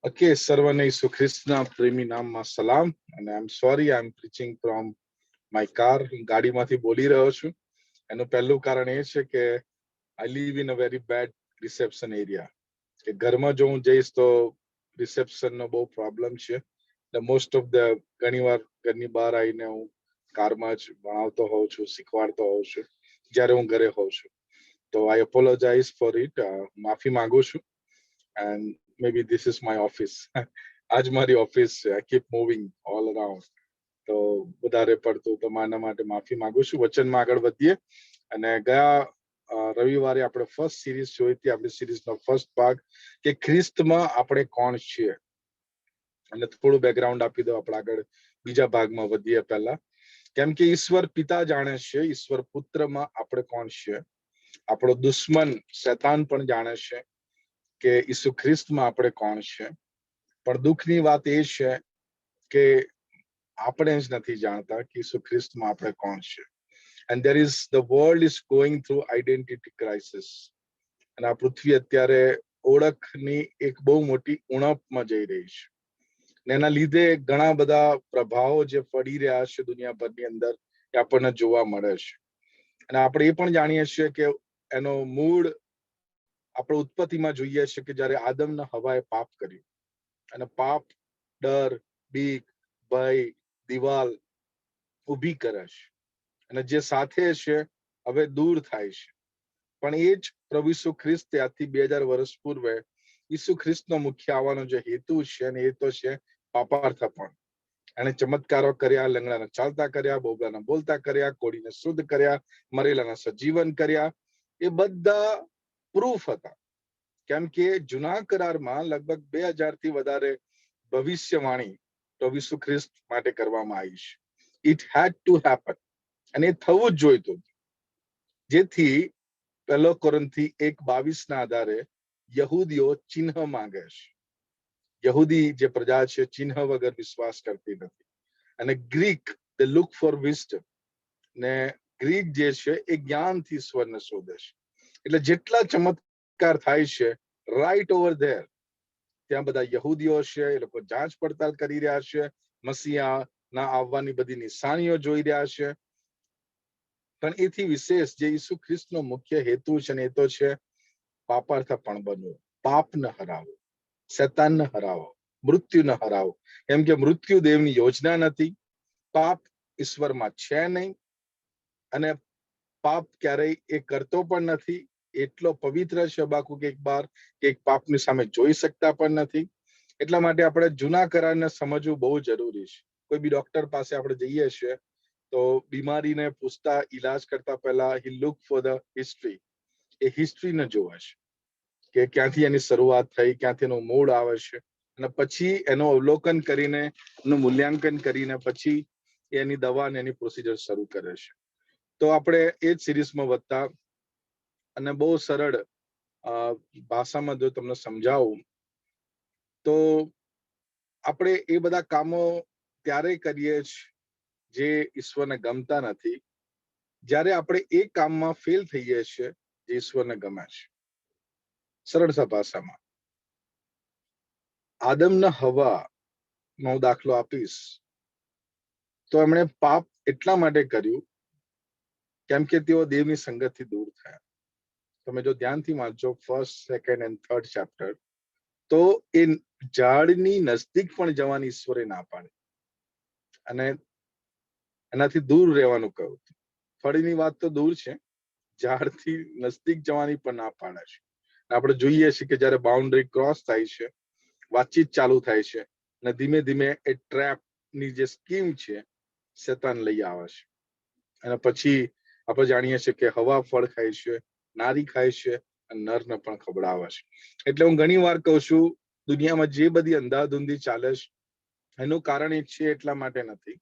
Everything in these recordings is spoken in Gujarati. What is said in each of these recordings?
Okay, સર્વને ઈસુ ખ્રિસ્તના પ્રેમી નામમાં સલામ અને I am sorry I am preaching from my car. હું ગાડીમાંથી બોલી રહ્યો છું. એનું પહેલું કારણ એ છે કે I live in a very bad reception area. કે ઘરમાં જો હું જઈશ તો રિસેપ્શનનો બહુ પ્રોબ્લેમ છે. એટલે મોસ્ટ ઓફ ધ ઘણીવાર ઘરની બહાર આવીને હું કારમાં જ ભણાવતો હોઉં છું, શીખવાડતો હોઉં છું જ્યારે હું ઘરે હોઉં છું. તો આઈ એપોલોજાઇઝ ફોર ઇટ. માફી માંગુ છું. and maybe this is my office. આજ મારી ઓફિસ છે. I keep moving all around. તો વધારે પડતું તમારા માટે માફી માંગુ છું. વચનમાં આગળ વધીએ અને ગયા રવિવારે આપણે ફર્સ્ટ સિરીઝ જોઈ હતી. આપણી સિરીઝનો ફર્સ્ટ ભાગ કે ખ્રિસ્તમાં આપણે કોણ છીએ, અને થોડું બેકગ્રાઉન્ડ આપી દો આપણે આગળ બીજા ભાગમાં વધીએ પહેલા. કેમ કે ઈશ્વર પિતા જાણે છે, ઈશ્વર પુત્રમાં આપણે કોણ છીએ. આપણો દુશ્મન શૈતાન પણ જાણે છે કે ઈસુ ખ્રિસ્તમાં આપણે કોણ છે. પણ દુઃખની વાત એ છે કે આપણે જ નથી જાણતા કે ઈસુ ખ્રિસ્તમાં આપણે કોણ છે. And there is the world is going through identity crisis. અને આ પૃથ્વી અત્યારે ઓળખની એક બહુ મોટી ઉણપમાં જઈ રહી છે. ને એના લીધે ઘણા બધા પ્રભાવો જે પડી રહ્યા છે દુનિયાભરની અંદર એ આપણને જોવા મળે છે. અને આપણે એ પણ જાણીએ છીએ કે એનો મૂળ આપણે ઉત્પત્તિમાં જોઈએ છે કે જ્યારે આદમ ને હવાએ પાપ કર્યું અને પાપ ડર, બીક, ભય, દિવાલ ઊભી કરે છે અને જે સાથે છે હવે દૂર થાય છે. પણ એ જ પ્રભુ ઈસુ ખ્રિસ્ત આજથી 2000 વર્ષ પૂર્વે ઈસુ ખ્રિસ્તનો મુખ્ય આવવાનો જે હેતુ છે અને એ તો છે પાપાર્થપણ. એને ચમત્કારો કર્યા, લંગડાને ચાલતા કર્યા, બોબડાને બોલતા કર્યા, કોડીને શુદ્ધ કર્યા, મરેલાને સજીવન કર્યા. એ બધા પ્રૂફ હતા. કેમ કે જૂના કરારમાં લગભગ 2000 થી વધારે ભવિષ્યવાણી પ્રભુ ઈસુ ખ્રિસ્ત માટે કરવામાં આવી છે. ઇટ હેડ ટુ હેપન, અને એ થવું જ જોઈતું. જેથી 1 કોરિન્થી 1:22 ના આધારે યહૂદીઓ ચિહ્ન માંગે છે. યહૂદી જે પ્રજા છે ચિહ્ન વગર વિશ્વાસ કરતી નથી. અને ગ્રીક દે લુક ફોર વિઝડમ, ને ગ્રીક જે છે એ જ્ઞાનથી ઈશ્વરને શોધે છે. એટલે જેટલા ચમત્કાર થાય છે રાઈટ ઓવર ધેર, ત્યાં બધા યહૂદીઓ છે, એ લોકો જાંચ પડતાલ કરી રહ્યા છે, મસીહાના આવવાની બધી નિશાનીઓ જોઈ રહ્યા છે. પણ એથી વિશેષ જે ઈસુ ખ્રિસ્તનો મુખ્ય હેતુ છે ને એ તો છે પાપાર્થપણ બનવું, પાપને હરાવો, શૈતાનને હરાવો, મૃત્યુને હરાવો. કેમ કે મૃત્યુ દેવની યોજના નથી, પાપ ઈશ્વરમાં છે નહીં, અને પાપ ક્યારેય એ કરતો પણ નથી. એટલો પવિત્ર છે હબાકુક 1:12 કે એક પાપની સામે જોઈ શકતા પણ નથી. એટલા માટે આપણે જૂના કરારને સમજવું બહુ જરૂરી છે. કોઈ બી ડોક્ટર પાસે આપણે જઈએ છીએ તો બીમારીને પૂછતા ઈલાજ કરતા પહેલા હી લુક ફોર ધ હિસ્ટ્રી. એ હિસ્ટ્રીને જોવે છે કે ક્યાંથી એની શરૂઆત થઈ, ક્યાંથી એનું મૂળ આવે છે, અને પછી એનું અવલોકન કરીને, એનું મૂલ્યાંકન કરીને પછી એની દવા અને એની પ્રોસિજર શરૂ કરે છે. તો આપણે એ જ સિરીઝમાં વધતા અને બહુ સરળ ભાષામાં જો તમને સમજાવું તો આપણે એ બધા કામો ત્યારે કરીએ જે ઈશ્વરને ગમતા નથી, જ્યારે આપણે એ કામમાં ફેલ થઈએ છીએ જે ઈશ્વરને ગમે છે. સરળ ભાષામાં આદમને હવાનો દાખલો આપીશ તો એમણે પાપ એટલા માટે કર્યું કેમ કે તેઓ દેવની સંગતથી દૂર થયા. તમે જો ધ્યાનથી વાંચો 1st, 2nd and 3rd chapter, તો એ ઝાડની નજદીક પણ જવાની ઈશ્વરે ના પાડી અને એનાથી દૂર રહેવાનું કહ્યું. ફળની વાત તો દૂર છે, ઝાડથી નજદીક જવાની પણ ના પાડે છે. આપણે જોઈએ છીએ કે જ્યારે બાઉન્ડ્રી ક્રોસ થાય છે, વાતચીત ચાલુ થાય છે, અને ધીમે ધીમે એ ટ્રેપની જે સ્કીમ છે શેતાન લઈ આવે છે. અને પછી આપણે જાણીએ છીએ કે હવા ફળ ખાય છે, નારી ખાય છે, અને નરને પણ ખવડાવે છે. એટલે હું ઘણી વાર કહું છું, દુનિયામાં જે બધી અંધાધૂંધી ચાલે છે એનું કારણ એ છે એટલા માટે નથી.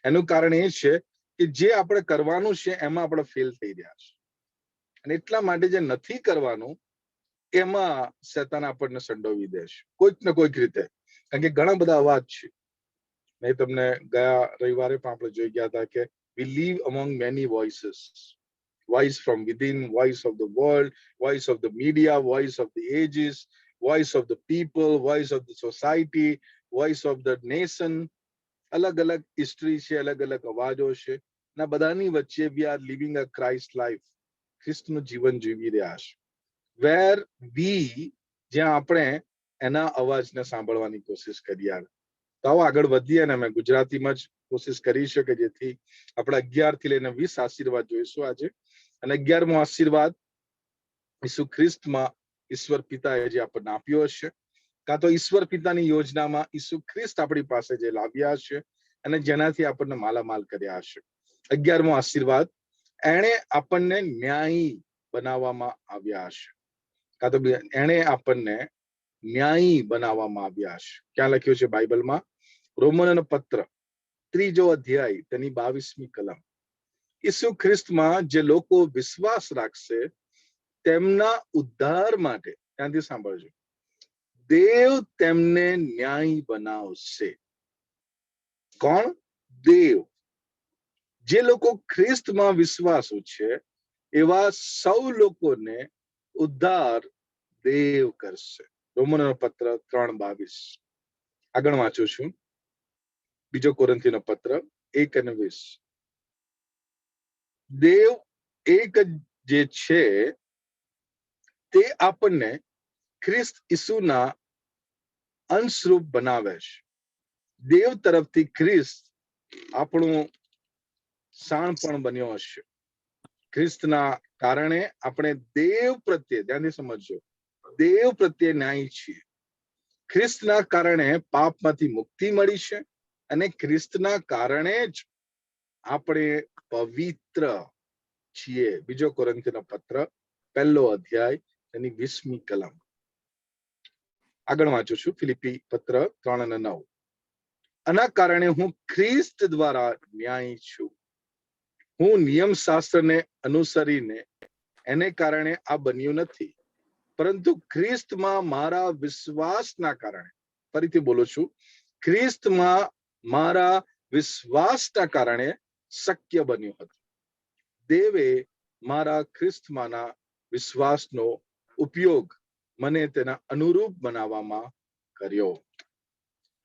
એનું કારણ એ છે કે જે આપણે કરવાનું છે એમાં આપણે ફેલ થઈ રહ્યા છે, અને એટલા માટે જે નથી કરવાનું એમાં શેતાન આપણને સંડોવી દે છે કોઈક ને કોઈક રીતે. કારણ કે ઘણા બધા અવાજ છે. મેં તમને ગયા રવિવારે પણ આપણે જોઈ ગયા હતા કે we live among many voices. Voice from within, voice of the world, voice of the media, voice of the ages, voice of the people, voice of the society, voice of the nation. અલગ અલગ હિસ્ટ્રી છે, અલગ અલગ અવાજો છે, ના બધાની વચ્ચે we are living a Christ life. ખ્રિસ્તનું જીવન જીવી રહ્યા છે. Where we, જ્યાં આપણે એના અવાજને સાંભળવાની કોશિશ કરીએ. તો આવો આગળ વધીએ ને અમે ગુજરાતીમાં જ કોશિશ કરીશું કે જેથી આપણે 11 થી લઈને 20 આશીર્વાદ જોઈશું આજે. અને 11મો આશીર્વાદ ઈસુ ખ્રિસ્તમાં ઈશ્વર પિતાએ જે આપણને આપ્યો હશે, કાં તો ઈશ્વર પિતાની યોજનામાં ઈસુ ખ્રિસ્ત આપણી પાસે જે લાવ્યા હશે અને જેનાથી આપણને માલામાલ કર્યા હશે. 11મો આશીર્વાદ, એણે આપણને ન્યાયી બનાવવામાં આવ્યા હશે, કાં તો એણે આપણને ન્યાયી બનાવવામાં આવ્યા હશે. ક્યાં લખ્યું છે બાઇબલમાં? રોમનનો પત્ર 3જો અધ્યાય તેની 22મી કલમ. ઈસુ ખ્રિસ્તમાં જે લોકો વિશ્વાસ રાખશે તેમના ઉદ્ધાર માટે, ત્યાંથી સાંભળજો, દેવ તેમને ન્યાયી બનાવશે. કોણ? દેવ. જે લોકો ખ્રિસ્તમાં વિશ્વાસુ છે એવા સૌ લોકોને ઉદ્ધાર દેવ કરશે. રોમનનો પત્ર 3:22. આગળ વાંચું છું. બીજો કોરિન્થીનો પત્ર 1:20. દેવ એક જે છે તે આપણને ખ્રિસ્ત ઈસુના અંશરૂપ બનાવે છે. દેવ તરફથી ખ્રિસ્ત આપણું શાણપણ બન્યો હશે. ખ્રિસ્તના કારણે આપણે દેવ પ્રત્યે, ધ્યાનથી સમજજો, દેવ પ્રત્યે ન્યાયી છીએ. ખ્રિસ્તના કારણે પાપમાંથી મુક્તિ મળી છે અને ખ્રિસ્તના કારણે જ આપણે પવિત્ર છીએ. બીજો કોરિન્થીનો પત્ર 1લો અધ્યાય એની 20મી કલમ. આગળ વાંચું છું. ફિલિપી પત્ર 3:9. આના કારણે હું ખ્રિસ્ત દ્વારા ન્યાયી છું. હું નિયમ શાસ્ત્રને અનુસરીને એને કારણે આ બન્યું નથી, પરંતુ ખ્રિસ્તમાં મારા વિશ્વાસના કારણે, ફરીથી બોલું છું, ખ્રિસ્તમાં મારા વિશ્વાસના કારણે શક્ય બન્યું હતું. દેવે મારા ખ્રિસ્તમાંના વિશ્વાસનો ઉપયોગ મને તેના અનુરૂપ બનાવવામાં કર્યો.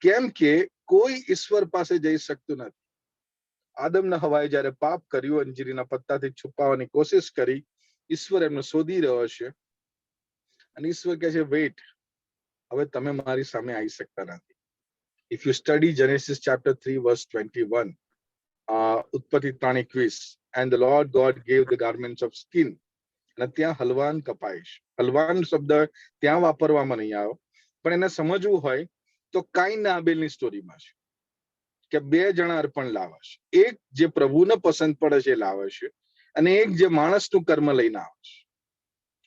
કેમ કે કોઈ ઈશ્વર પાસે જઈ શકતું નથી. આદમને હવાએ જ્યારે પાપ કર્યું, અંજીરીના પત્તાથી છુપાવવાની કોશિશ કરી, ઈશ્વર એમને શોધી રહ્યો છે અને ઈશ્વર કહે છે, વેઇટ, હવે તમે મારી સામે આવી શકતા નથી. If you study Genesis chapter 3 verse 21, ઉત્પત્તિ 3:21, and the Lord God gave the garments of skin. અને ત્યાં હલવાન કપાઈશ. હલવાન શબ્દ ત્યાં વાપરવામાં નહીં આવ્યો, પણ એને સમજવું હોય તો કાઈન આબેલની સ્ટોરીમાં છે કે 2 જણા અર્પણ લાવે છે. એક જે પ્રભુને પસંદ પડે છે લાવે છે અને એક જે માણસનું કર્મ લઈને આવે છે.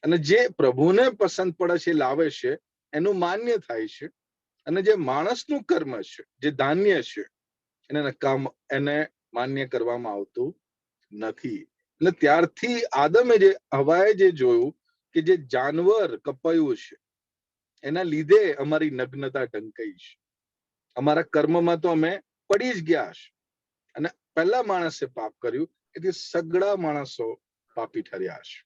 અને જે પ્રભુને પસંદ પડે છે લાવે છે એનું માન્ય થાય છે, અને જે માણસનું કર્મ છે, જે ધાન્ય છે, એને માન્ય કરવામાં આવતું નથી. એટલે ત્યારથી આદમે જે હવાએ જે જોયું કે જે જાનવર કપાયું છે એના લીધે અમારી નગ્નતા ઢંકાઈ છે. અમારા કર્મમાં તો અમે પડી જ ગયા છે. અને પહેલા માણસે પાપ કર્યું એટલે સગડા માણસો પાપી ઠર્યા છે.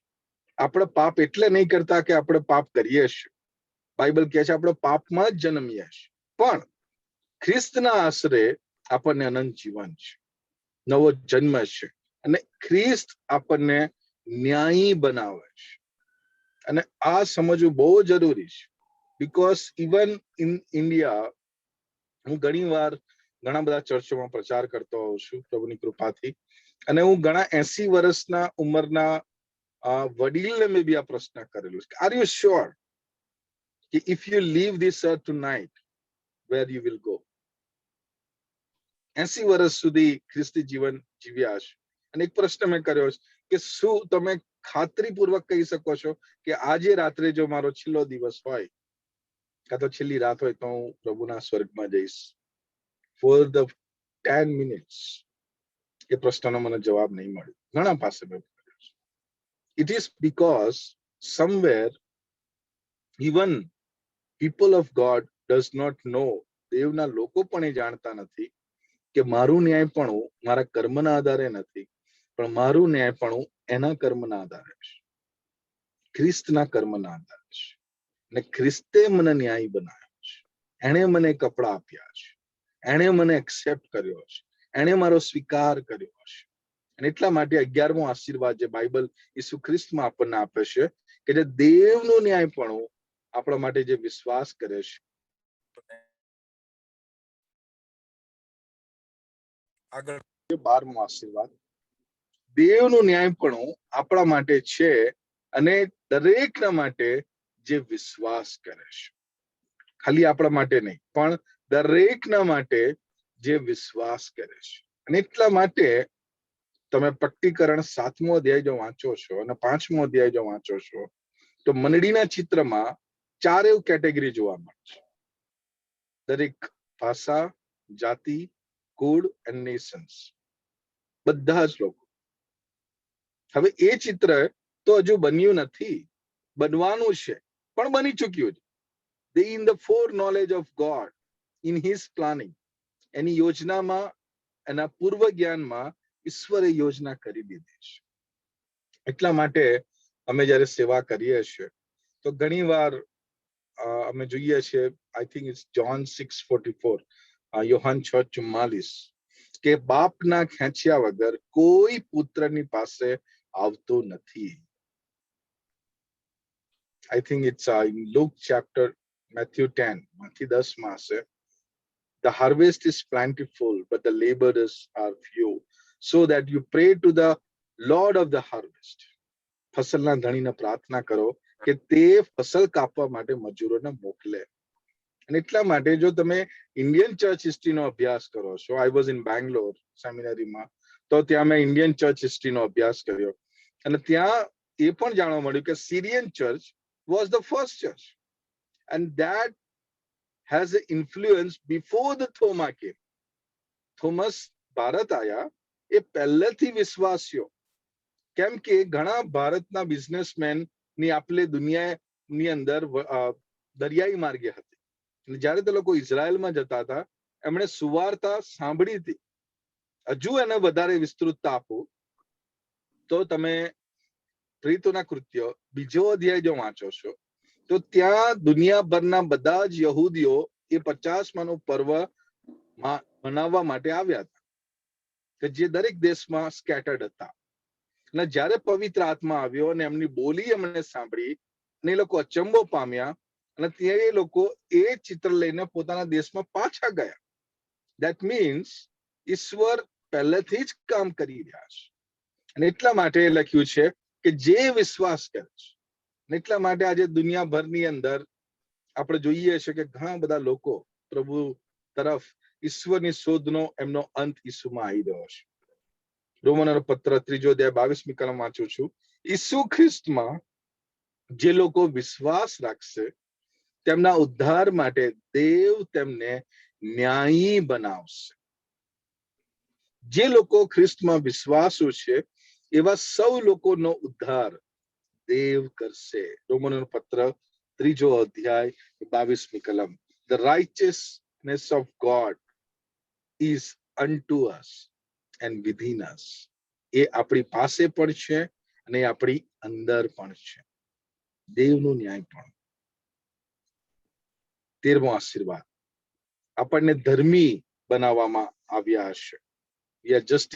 આપણે પાપ એટલે નહીં કરતા કે આપણે પાપ કરીએ છીએ. બાઇબલ કહે છે આપણે પાપમાં જ જન્મીએ છીએ, પણ ખ્રિસ્તના આશરે આપણને અનંત જીવન છે, નવો જન્મ છે. અને ખ્રિસ્ત આપણને ન્યાયી બનાવે છે. અને આ સમજવું બહુ જરૂરી છે. બીકોઝ ઇવન ઇન ઇન્ડિયા, હું ઘણા બધા ચર્ચોમાં પ્રચાર કરતો હોઉં છું પ્રભુની કૃપાથી, અને હું ઘણા 80 વર્ષના ઉંમરના વડીલને મેં બી આ પ્રશ્ન કરેલો છે, આર યુ શ્યોર કે if you leave this earth tonight, where you will go? 80 વર્ષ સુધી ખ્રિસ્તી જીવન જીવ્યા છે. અને એક પ્રશ્ન મેં કર્યો છે કે શું તમે ખાતરીપૂર્વક કહી શકો છો કે આજે રાત્રે જો મારો છેલ્લો દિવસ હોય, કાં તો છેલ્લી રાત હોય, તો હું પ્રભુના સ્વર્ગમાં જઈશ? For the 10 minutes એ પ્રશ્નનો મને જવાબ નહીં મળ્યો. ઘણા પાસે મેં કર્યો છે. It is because somewhere even people of God does not know, દેવના લોકો પણ એ જાણતા નથી કે મારું ન્યાયપણું મારા કર્મના આધારે નથી, પણ મારું ન્યાયપણું એના કર્મના આધારે છે, ખ્રિસ્તના કર્મના આધારે છે. અને ખ્રિસ્તે મને ન્યાયી બનાવ્યો છે. એણે મને કપડા આપ્યા છે, એણે મને એક્સેપ્ટ કર્યો છે, એણે મારો સ્વીકાર કર્યો છે. અને એટલા માટે 11મો આશીર્વાદ જે બાઇબલ ઈસુ ખ્રિસ્તમાં આપણને આપે છે કે જે દેવનું ન્યાયપણું આપણા માટે જે વિશ્વાસ કરે છે. આગળ 12મો આશીર્વાદ, દેવનું ન્યાયપણું આપણા માટે છે અને દરેકના માટે જે વિશ્વાસ કરે છે. ખાલી આપણા માટે નહીં, પણ દરેકના માટે જે વિશ્વાસ કરે છે. અને એટલા માટે તમે પ્રકટીકરણ 7મો અધ્યાય જો વાંચો છો અને 5મો અધ્યાય જો વાંચો છો તો મંડળીના ચિત્રમાં 4 કેટેગરી જોવા મળે છે. દરેક ભાષા, જાતિ, કુળ એન્ડ નેશન્સ, બધા જ લોકો. હવે એ ચિત્ર તો હજુ બન્યું નથી, બનવાનું છે, પણ બની ચૂક્યું છે. They in the foreknowledge of God, in his planning, એની યોજનામાં, એના પૂર્વ જ્ઞાનમાં ઈશ્વરે યોજના કરી દીધી છે. એટલા માટે અમે જ્યારે સેવા કરીએ છીએ તો ઘણી વાર અમે જોઈએ છીએ, આઈ થિંક ઇટ્સ જોન 6:44, યોહાન 6:44, કે બાપના ખેંચ્યા વગર કોઈ પુત્રની પાસે આવતો નથી. I think it's in Luke chapter Matthew 10 માંથી 10 માં હશે. The harvest is plentiful, but the laborers are few. So that you pray to the Lord of the harvest. ફસલના ધણીને પ્રાર્થના કરો કે તે ફસલ કાપવા માટે મજૂરોને મોકલે. અને એટલા માટે જો તમે ઇન્ડિયન ચર્ચ હિસ્ટ્રીનો અભ્યાસ કરો છો, આઈ વોઝ ઇન બેંગ્લોર સેમિનારીમાં, તો ત્યાં મેં ઇન્ડિયન ચર્ચ હિસ્ટ્રીનો અભ્યાસ કર્યો અને ત્યાં એ પણ જાણવા મળ્યું કે Syrian church was the first church and that has an influence before the Thoma came. Thomas Bharat આયા એ પહેલેથી વિશ્વાસ્યો, કેમ કે ઘણા ભારતના બિઝનેસમેન ની આપલે દુનિયાની અંદર દરિયાઈ માર્ગે હતી. જ્યારે તે લોકો ઇઝરાયલમાં જતા હતા, એમણે સુવાર્તા સાંભળી હતી. હજુ એને વધારે વિસ્તૃતતા આપો તો તમે પ્રેરિતોના કૃત્ય 2જો અધ્યાય જો વાંચો છો તો ત્યાં દુનિયાભરના બધા જ યહૂદીઓ એ 50માનું પર્વ મનાવવા માટે આવ્યા હતા, કે જે દરેક દેશમાં સ્કેટર્ડ હતા. અને જ્યારે પવિત્ર આત્મા આવ્યો અને એમની બોલી એમણે સાંભળી અને એ લોકો અચંબો પામ્યા અને તે લોકો એ ચિત્ર લઈને પોતાના દેશમાં પાછા ગયા. ધેટ મીન્સ ઈશ્વર પહેલેથી જ કામ કરી રહ્યા છે. અને એટલા માટે લખ્યું છે કે જે વિશ્વાસ કરે છે. એટલા માટે આજે દુનિયાભરની અંદર આપણે જોઈએ છે કે ઘણા બધા લોકો પ્રભુ તરફ ઈશ્વરની શોધનો એમનો અંત ઈસુમાં આવી રહ્યો છે. રોમનોનો પત્ર 3જો અધ્યાય 22મી કલમ વાંચું છું. ઈસુ ખ્રિસ્તમાં જે લોકો વિશ્વાસ રાખશે તેમના ઉદ્ધાર માટે દેવ તેમને ન્યાયી બનાવશે. જે લોકો ખ્રિસ્તમાં વિશ્વાસુ છે એવા સૌ લોકોનો ઉદ્ધાર દેવ કરશે. રોમનોનો પત્ર 3જો અધ્યાય 22મી કલમ. The righteousness of God is unto us and within us. એ આપણી પાસે પણ છે અને આપણી અંદર પણ છે. દેવનું ન્યાયપણું. 13મો આશીર્વાદ, આપણને ધર્મી બનાવવામાં આવ્યા હશે. We are just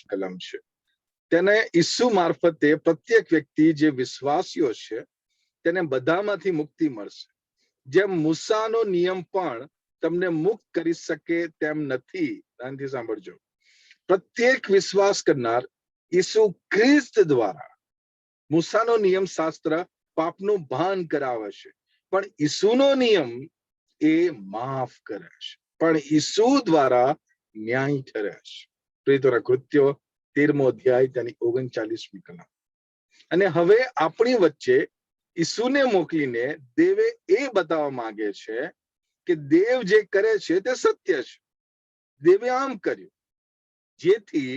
કલમ છે. તેને ઈસુ મારફતે પ્રત્યેક વ્યક્તિ જે વિશ્વાસીઓ છે તેને બધામાંથી મુક્તિ મળશે. જેમ મૂસાનો નિયમ પણ તમને મુક્ત કરી શકે તેમ નથી. ધ્યાનથી સાંભળજો. પ્રત્યેક વિશ્વાસ કરનાર ઈસુ ખ્રિસ્ત દ્વારા, મૂસાનો નિયમ શાસ્ત્ર પાપનું ભાન કરાવે છે, પણ ઈસુનો નિયમ એ માફ કરે છે, પણ ઈસુ દ્વારા ન્યાય ઠરે છે. પ્રેરિતોના કૃત્યો 13મો અધ્યાય તેની 39મી કલમ. અને હવે આપણી વચ્ચે ઈસુને મોકલીને દેવે એ બતાવવા માંગે છે કે દેવ જે કરે છે તે સત્ય છે. દેવે આમ કર્યું જેથી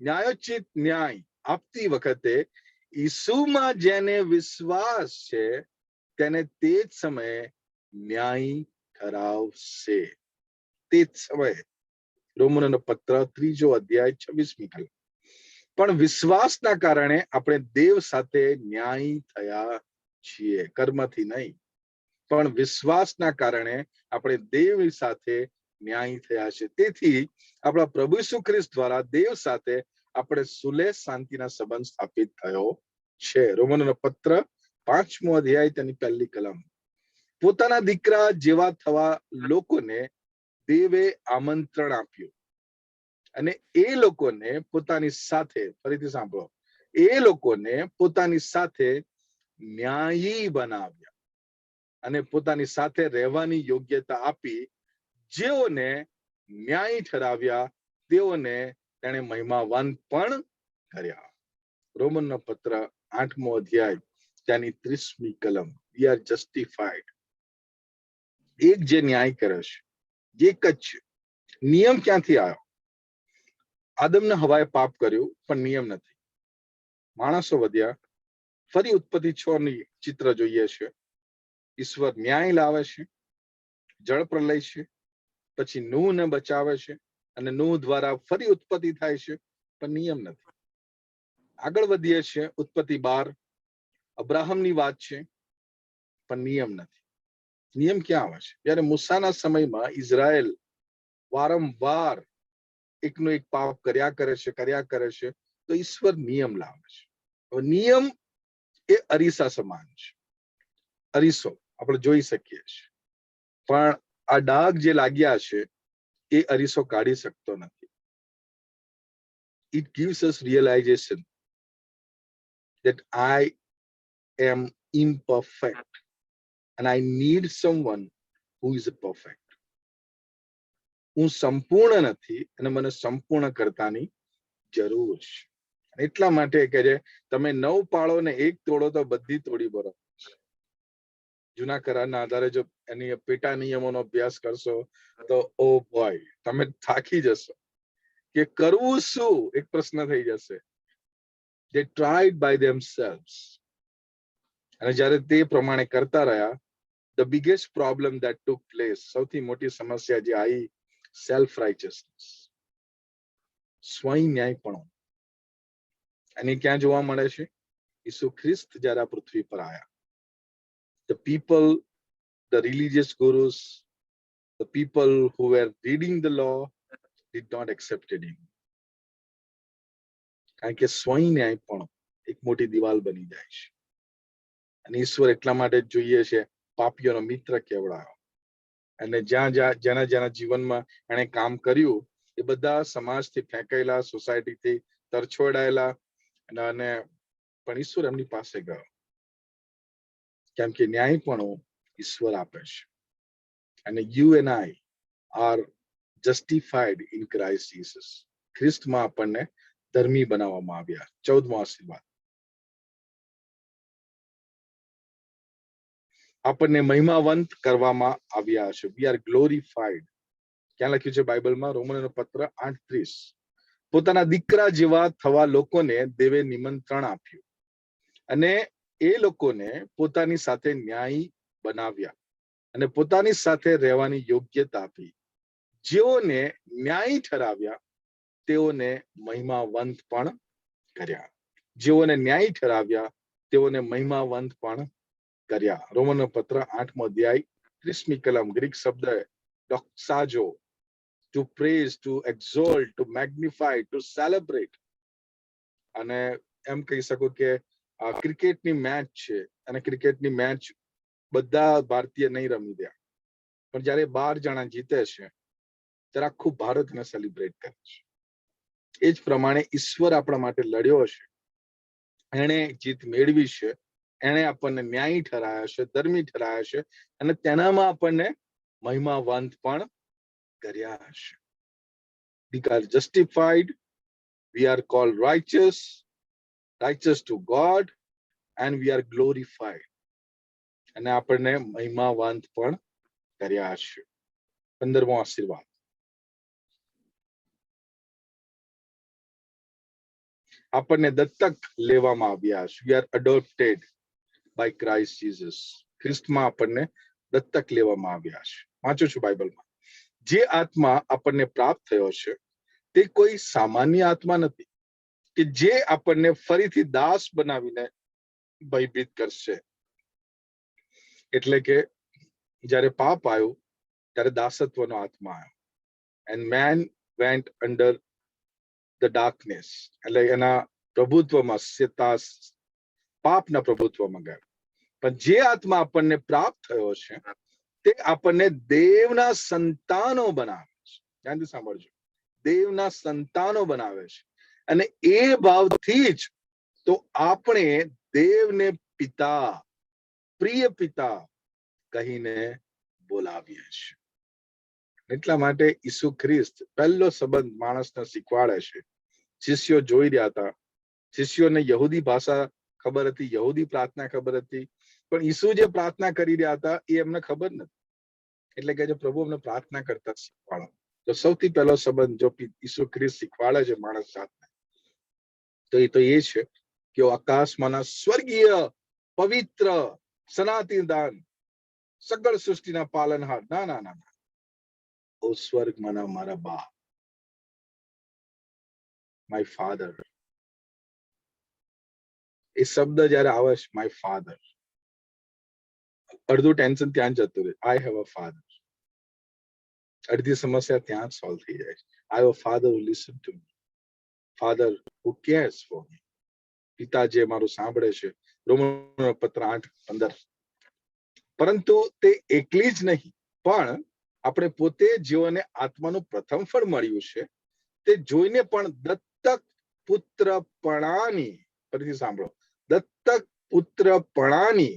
ન્યાયોચિત ન્યાય આપતી વખતે ઈસુમાં જેને વિશ્વાસ છે તેને તે જ સમયે ન્યાયી ઠરાવશે. તે જ સમયે. રોમનોનો પત્ર 3 અધ્યાય 26મી કલમ. પણ વિશ્વાસના કારણે આપણે દેવ સાથે ન્યાયી થયા છીએ, કર્મથી નહીં, પણ વિશ્વાસના કારણે આપણે દેવ સાથે ન્યાયી થયા છે. તેથી આપણા પ્રભુ ઈસુ ખ્રિસ્ત દ્વારા દેવ સાથે આપણે સુલેહ શાંતિના સંબંધ સ્થાપિત થયો છે. રોમનોનો પત્ર 5મો અધ્યાય તેની 1લી કલમ. પોતાના દીકરા જેવા થવા લોકોને દેવે આમંત્રણ આપ્યું અને એ લોકોને પોતાની સાથે, ફરીથી સાંભળો, એ લોકોને પોતાની સાથે ન્યાયી બનાવ્યા અને પોતાની સાથે રહેવાની યોગ્યતા આપી. જેઓને ન્યાયી ઠરાવ્યા તેઓને તેણે મહિમાવંત પણ કર્યા. રોમનનો પત્ર 8મો અધ્યાય તેની 30મી કલમ. We are justified. એક જે ન્યાય કરે છે, એક જ છે. નિયમ ક્યાંથી આવ્યો? આદમને હવાએ પાપ કર્યું, પણ નિયમ નથી. માણસો વધ્યા. ફરી ઉત્પત્તિ 6ની ચિત્ર જોઈએ છે. ઈશ્વર ન્યાય લાવે છે, જળ પ્રલય છે, પછી નૂહને બચાવે છે અને નૂહ દ્વારા ફરી ઉત્પત્તિ થાય છે, પણ નિયમ નથી. આગળ વધીએ છીએ. ઉત્પત્તિ 12 અબ્રાહમની વાત છે, પણ નિયમ નથી. નિયમ ક્યાં આવે છે? જ્યારે મૂસાના સમયમાં ઇઝરાયલ વારંવાર એકનો એક પાપ કર્યા કરે છે, તો ઈશ્વર નિયમ લાવે છે. હવે નિયમ એ અરીસા સમાન છે. અરીસો આપણે જોઈ શકીએ છીએ, પણ આ ડાઘ જે લાગ્યા છે એ અરીસો કાઢી શકતો નથી. It gives us realization that I am imperfect and I need someone who is perfect. હું સંપૂર્ણ નથી અને મને સંપૂર્ણ કરતાની જરૂર છે. એટલા માટે કે છે તમે 9 પાળો ને 1 તોડો તો બધી તોડી બરો. જૂના કરારના આધારે જો એની પેટા નિયમોનો અભ્યાસ કરશો તો ઓ બોય, તમે થાકી જશો કે કરવું શું. એક પ્રશ્ન થઈ જશે. They tried by themselves. અને જ્યારે તે પ્રમાણે કરતા રહ્યા, the biggest problem that took place, સૌથી મોટી સમસ્યા જે આવી, સેલ્ફ રાઇચસનેસ, સ્વયં ન્યાયપણું. અને ક્યાં જોવા મળે છે? ઈસુ ખ્રિસ્ત જ્યારે આ પૃથ્વી પર આવ્યા, the people, the religious gurus, the people who were reading the law did not accept him. કારણ કે સ્વયં ન્યાયપણું એક મોટી દિવાલ બની જાય છે. અને ઈશ્વર એટલા માટે જોઈએ છે પાપીઓનો મિત્ર કેવડાયો. અને જેના જીવનમાં એણે કામ કર્યું એ બધા સમાજથી ફેંકાયેલા, સોસાયટીથી તરછોડાયેલા, અને પણ ઈશ્વર એમની પાસે ગયો, કેમ કે ન્યાયપણું ઈશ્વર આપે છે. અને you and I are justified in Christ Jesus. ખ્રિસ્તમાં આપણને ધર્મી બનાવવામાં આવ્યા. 14મો આશીર્વાદ. આપણને મહિમાવંત કરવામાં આવ્યા છે. We are glorified. ક્યાં લખ્યું છે બાઇબલમાં? રોમનોનો પત્ર 8:30. પોતાના દીકરા જેવા થવા લોકોને દેવે નિમંત્રણ આપ્યું અને એ લોકોને પોતાની સાથે ન્યાયી બનાવ્યા અને પોતાની સાથે રહેવાની યોગ્યતા આપી. જેઓને ન્યાયી ઠરાવ્યા તેઓને મહિમાવંત પણ કર્યા. જેઓને ન્યાયી ઠરાવ્યા તેઓને મહિમાવંત પણ કર્યા. રોમનનો પત્ર 8મો અધ્યાય 30મી કલમ. ગ્રીક શબ્દ ડોક્સાજો, to praise, to exalt, to magnify, to celebrate. અને એમ કહી શકો કે ક્રિકેટની મેચ છે અને ક્રિકેટની મેચ બધા ભારતીય નહીં રમી દે, પણ જ્યારે 12 જણા જીતે છે ત્યારે આખું ભારત એને સેલિબ્રેટ કરે છે. એ જ પ્રમાણે ઈશ્વર આપણા માટે લડ્યો છે, એણે જીત મેળવી છે, એણે આપણને ન્યાયી ઠરાયા છે, ધર્મી ઠરાયા છે અને તેનામાં આપણને મહિમાવંત પણ કર્યા છે. We are justified, we are called righteous, righteous to God, and we are glorified. અને આપણને મહિમાવંત પણ કર્યા છે. 15મો આશીર્વાદ. આપણને દત્તક લેવામાં આવ્યા છે. We are adopted by Christ Jesus. ખ્રિસ્તમાં આપણને દત્તક લેવામાં આવ્યા છે. વાંચું છું બાઇબલમાં. જે આત્મા આપણને પ્રાપ્ત થયો છે તે કોઈ સામાન્ય આત્મા નથી કે જે આપણને ફરીથી દાસ બનાવીને ભયભીત કરશે. એટલે કે જ્યારે પાપ આવ્યું ત્યારે દાસત્વનો આત્મા આવ્યો, and man went under the darkness, એટલે એના પ્રભુત્વમાં, પાપના પ્રભુત્વમાં ગયો. પણ જે આત્મા આપણને પ્રાપ્ત થયો છે તે આપણને દેવના સંતાનો બનાવે છે. ધ્યાનથી સાંભળજો, દેવના સંતાનો બનાવે છે. અને એ ભાવથી જ તો આપણે દેવને પિતા, પ્રિય પિતા કહીને બોલાવીએ છીએ. એટલા માટે ઈસુ ખ્રિસ્ત પહેલો સંબંધ માણસને શીખવાડે છે. શિષ્યો જોઈ રહ્યા હતા, શિષ્યોને યહૂદી ભાષા ખબર હતી, યહૂદી પ્રાર્થના ખબર હતી, પણ ઈસુ જે પ્રાર્થના કરી રહ્યા હતા એ એમને ખબર નથી. એટલે કે જો પ્રભુ અમને પ્રાર્થના કરતા શીખવાડો, તો સૌથી પહેલો સંબંધ જો ઈસુ ખ્રિસ્ત શીખવાડે છે માણસ સાથે, તો એ છે કે આકાશમાંના સ્વર્ગીય પવિત્ર સનાતન દાન સકળ સૃષ્ટિના પાલનહાર, ના ના ના, ઓ સ્વર્ગમાંના મારા બાપ, માય ફાધર. એ શબ્દ જયારે આવે છે, માય ફાધર, અડધું ટેન્શન ત્યાં જતું રહે. I have a father. અડધી સમસ્યા ત્યાં જ સોલ્વ થઈ જાય છે. I have a father who listen to me, father who cares for me. પિતા જે મારું સાંભળે છે. રોમનો પત્ર 8:15. પરંતુ તે એકલી જ નહીં, પણ આપણે પોતે જેઓને આત્માનું પ્રથમ ફળ મળ્યું છે તે જોઈને પણ દત્તક પુત્રપણાની, ફરીથી સાંભળો, દત્તક પુત્રપણાની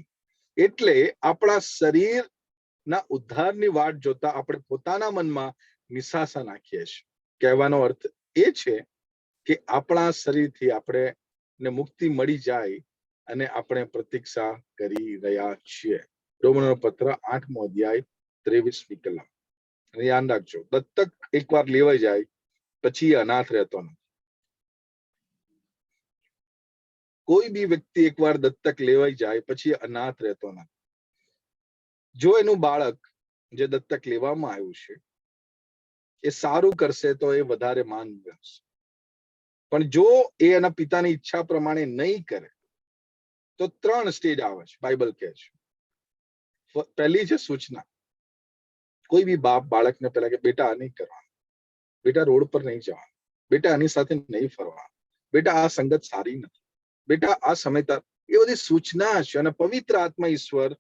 એટલે આપણા શરીરના ઉદ્ધારની વાટ જોતા આપણે પોતાના મનમાં નિસાસા નાખીએ છીએ. કહેવાનો અર્થ એ છે કે આપણા શરીરથી આપણે મુક્તિ મળી જાય અને આપણે પ્રતીક્ષા કરી રહ્યા છીએ. રોમનો પત્ર 8મો અધ્યાય 23મી કલમ. યાદ રાખજો, દત્તક એકવાર લેવાઈ જાય પછી અનાથ રહેતો નથી. કોઈ બી વ્યક્તિ એકવાર દત્તક લેવાઈ જાય પછી અનાથ રહેતો નથી. જો એનું બાળક જે દત્તક લેવામાં આવ્યું છે એ સારું કરશે તો એ વધારે માન મેળવશે. પણ જો એ એના પિતાની ઈચ્છા પ્રમાણે નહીં કરે તો 3 સ્ટેજ આવે છે, બાઇબલ કહે છે. પહેલી છે સૂચના. કોઈ બી બાપ બાળકને પહેલા કે બેટા આ નહીં કરવાનું, બેટા રોડ પર નહીં જવાનું, બેટા આની સાથે નહીં ફરવાનું, બેટા આ સંગત સારી નથી, બેટા આ સમય, એ બધી સૂચના છે. અને પવિત્ર આત્મા ઈશ્વર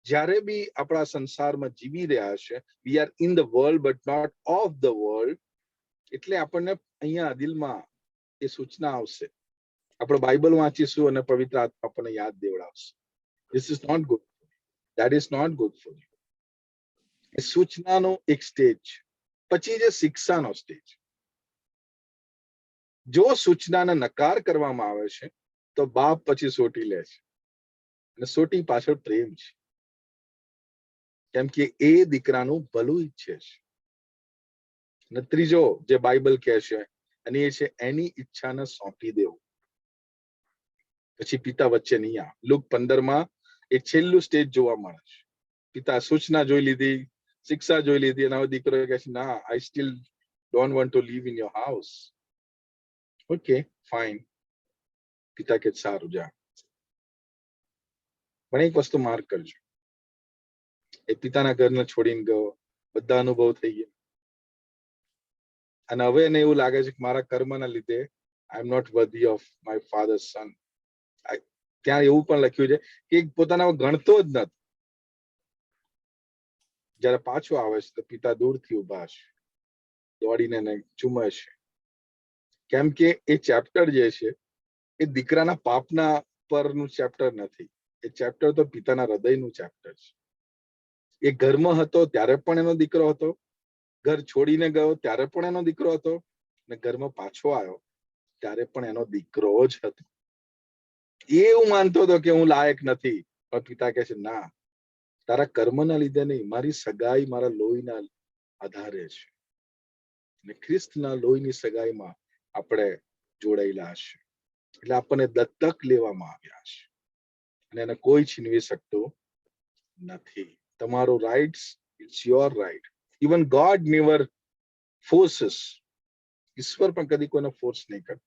જ્યારે બી આપણા સંસારમાં જીવી રહ્યા છે, we are in the world but not of the world, એટલે આપણને અહીંયા દિલમાં એ સૂચના આવશે. આપણે બાઇબલ વાંચીશું અને પવિત્ર આત્મા આપણને યાદ દેવડાવશે, this is not good, that is not good for you. એ સૂચનાનો એક સ્ટેજ. પછી જે શિક્ષાનો સ્ટેજ. જો સૂચનાને નકાર કરવામાં આવે છે તો બાપ પછી સોટી લે છે, અને સોટી પાછળ પ્રેમ છે, કેમ કે એ દીકરાનું ભલું ઈચ્છે છે. અને ત્રીજો જે બાઇબલ કહે છે અને એ છે એની ઈચ્છાને સોંપી દેવું. પછી પિતા વચ્ચે નહીં આવે. લુક 15માં એ છેલ્લું સ્ટેજ જોવા મળે છે. પિતા સૂચના જોઈ લીધી, શિક્ષા જોઈ લીધી, અને હવે દીકરો કહે છે ના, I still don't want to live in your house. Okay fine. પિતા કે સારું જા. પણ એક વસ્તુ માર્ક કરજો, એ પિતાના ઘરને છોડીને ગયો, બધા અનુભવ થઈ ગયા, અને હવે એને એવું લાગે છે કે મારા કર્મના લીધે I am not worthy of my father son. ત્યાં એવું પણ લખ્યું છે કે પોતાના ગણતો જ નથી. જયારે પાછો આવે છે તો પિતા દૂરથી ઉભા છે, દોડીને એને ચૂમે છે. કેમ કે એ ચેપ્ટર જે છે એ દીકરાના પાપના પરનું ચેપ્ટર નથી, એ ચેપ્ટર તો પિતાના હૃદયનું ચેપ્ટર છે. એ ઘરમાં હતો ત્યારે પણ એનો દીકરો હતો, ઘર છોડીને ગયો ત્યારે પણ એનો દીકરો હતો, અને ઘરમાં પાછો આવ્યો ત્યારે પણ એનો દીકરો જ હતો. એ એવું માનતો હતો કે હું લાયક નથી, પણ પિતા કહે છે ના, તારા કર્મના લીધે નહીં, મારી સગાઈ મારા લોહીના આધારે છે. અને ખ્રિસ્તના લોહીની સગાઈમાં આપણે જોડાયેલા છે. એટલે આપણને દત્તક લેવામાં આવ્યા છે, અને એને કોઈ છીનવી શકતું નથી. તમારો rights, it's your right. Even God never forces. ઈશ્વર પણ કદી કોઈને ફોર્સ નહીં કરતો.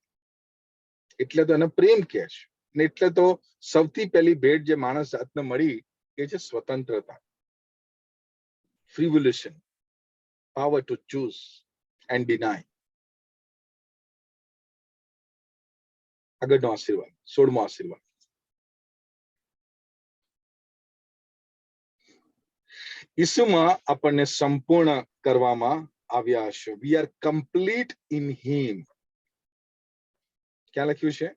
એટલે તો એને પ્રેમ કહે છે. ને એટલે તો સૌથી પહેલી ભેટ જે માણસ જાતને મળી એ છે સ્વતંત્રતા, free volition, power to choose and deny. આગળનો આશીર્વાદ, 16મો આશીર્વાદ. ઈસુમાં આપણને સંપૂર્ણ કરવામાં આવ્યા છે. વી આર કમ્પ્લીટ ઇન હિમ. ક્યાં લખ્યું છે?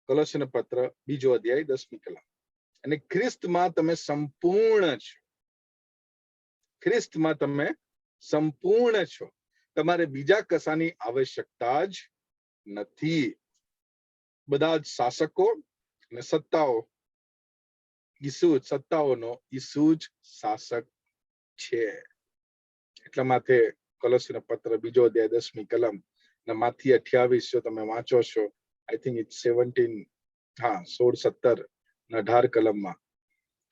કોલોસીયન પત્ર 2 અધ્યાય 10મી કલમ. અને ખ્રિસ્તમાં તમે સંપૂર્ણ છો. ખ્રિસ્તમાં તમે સંપૂર્ણ છો. તમારે બીજા કશાની આવશ્યકતા જ નથી. બધા જ શાસકો અને સત્તાઓ, સત્તાઓનો ઈસુ જ શાસક છે. એટલા માટે કોલોસીયન પત્ર 2 અધ્યાય 10મી કલમ અને માંથી 28 જો તમે વાંચો છો, આઈ થિંક ઇટ્સ 17, 16, 17 અને 18 કલમમાં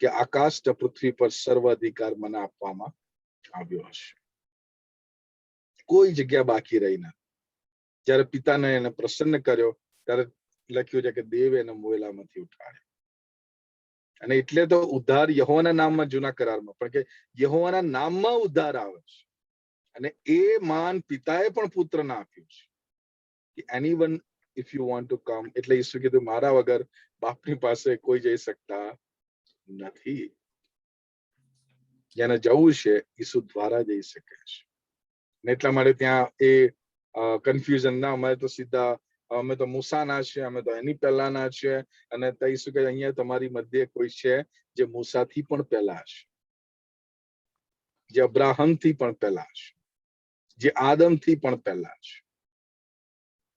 કે આકાશ ને પૃથ્વી પર સર્વ અધિકાર મને આપવામાં આવ્યો હશે. કોઈ જગ્યા બાકી રહી ના. જ્યારે પિતાને એને પ્રસન્ન કર્યો ત્યારે લખ્યું છે કે દેવ એને મોયેલામાંથી ઉઠાડ્યો. અને એટલે તો ઉદ્ધાર યહોવાના નામમાં જૂના કરારમાં, પણ કે યહોવાના નામમાં ઉદ્ધાર આવે છે. અને એ માન પિતાએ પણ પુત્રને આપ્યું છે કે anyone if you want to come. એટલે ઈસુ કીધું મારા વગર બાપની પાસે કોઈ જઈ શકતા નથી. જેને જવું છે ઈસુ દ્વારા જઈ શકે છે. ને એટલા માટે ત્યાં એ કન્ફ્યુઝન ના, અમારે તો સીધા અમે તો મૂસાના છે, અમે તો એની પહેલાના છે. અને તઈ શું કે અહીંયા તમારી મધ્યે કોઈ છે જે મૂસાથી પણ પહેલા છે, જે અબ્રાહમથી પણ પહેલા છે, જે આદમથી પણ પહેલા છે.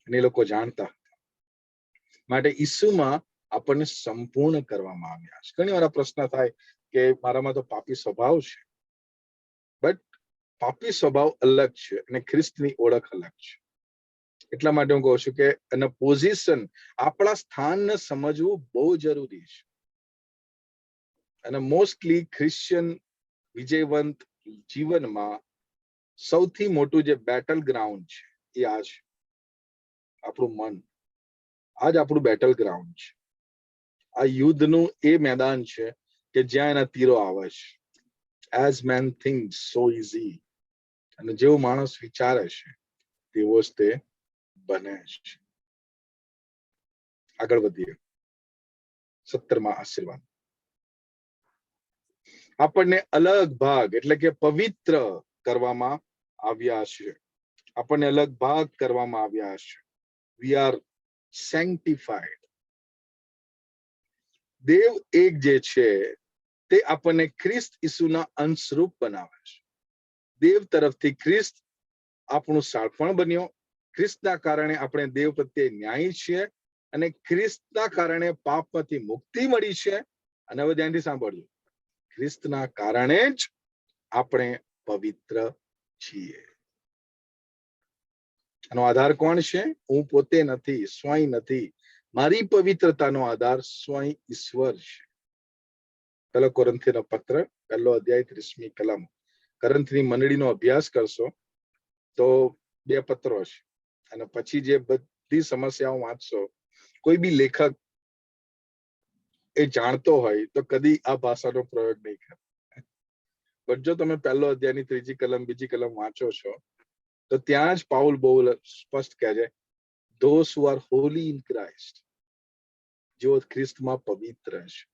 અને એ લોકો જાણતા હતા. માટે ઈસુમાં આપણને સંપૂર્ણ કરવામાં આવ્યા છે. ઘણી વાર પ્રશ્ન થાય કે મારામાં તો પાપી સ્વભાવ છે. બટ પાપી સ્વભાવ અલગ છે અને ખ્રિસ્તની ઓળખ અલગ છે. એટલા માટે હું કહું છું કે એના પોઝિશન, આપણા સ્થાનને સમજવું બહુ જરૂરી છે. અને મોસ્ટલી ક્રિશ્ચિયન વિજયવંત જીવનમાં સૌથી મોટું જે બેટલ ગ્રાઉન્ડ છે એ આ છે, આપણું મન. આ જ આપણું બેટલ ગ્રાઉન્ડ છે. આ યુદ્ધનું એ મેદાન છે કે જ્યાં એના તીરો આવે છે. As man thinks so is he. અને જેવું માણસ વિચારે છે તેવો જ તે બને છે. આગળ વધીએ. 17મા આશીર્વાદ. આપણને અલગ ભાગ એટલે કે પવિત્ર કરવામાં આવ્યા છે. આપણને અલગ ભાગ કરવામાં આવ્યા છે. We R સેન્ટિફાઈડ. દેવ એક જે છે તે આપણને ખ્રિસ્ત ઈસુના અંશરૂપ બનાવે છે. દેવ તરફથી ખ્રિસ્ત આપણું સાળપણ બન્યો. ખ્રિસ્તના કારણે આપણે દેવ પ્રત્યે ન્યાયી છીએ અને ખ્રિસ્તના કારણે પાપમાંથી મુક્તિ મળી છે. અને હવે ધ્યાનથી સાંભળજો, ખ્રિસ્તના કારણે જ આપણે પવિત્ર છીએ. આનો આધાર કોણ છે? હું પોતે નથી, સ્વયં નથી. મારી પવિત્રતાનો આધાર સ્વયં ઈશ્વર છે. પહેલો કોરિન્થીનો પત્ર 1 અધ્યાય 30મી કલમ. કોરિન્થની મંડળીનો અભ્યાસ કરશો તો 2 પત્રો છે. અને પછી જે બધી સમસ્યાઓ વાંચશો, કોઈ બી લેખક એ જાણતો હોય તો કદી આ ભાષાનો પ્રયોગ નહીં કરે. બટ જો તમે 1 અધ્યાયની 3જી કલમ 2જી કલમ વાંચો છો તો ત્યાં જ પાઉલ બહુ સ્પષ્ટ કહે છે, those who are holy in Christ, જેઓ ખ્રિસ્તમાં પવિત્ર છે.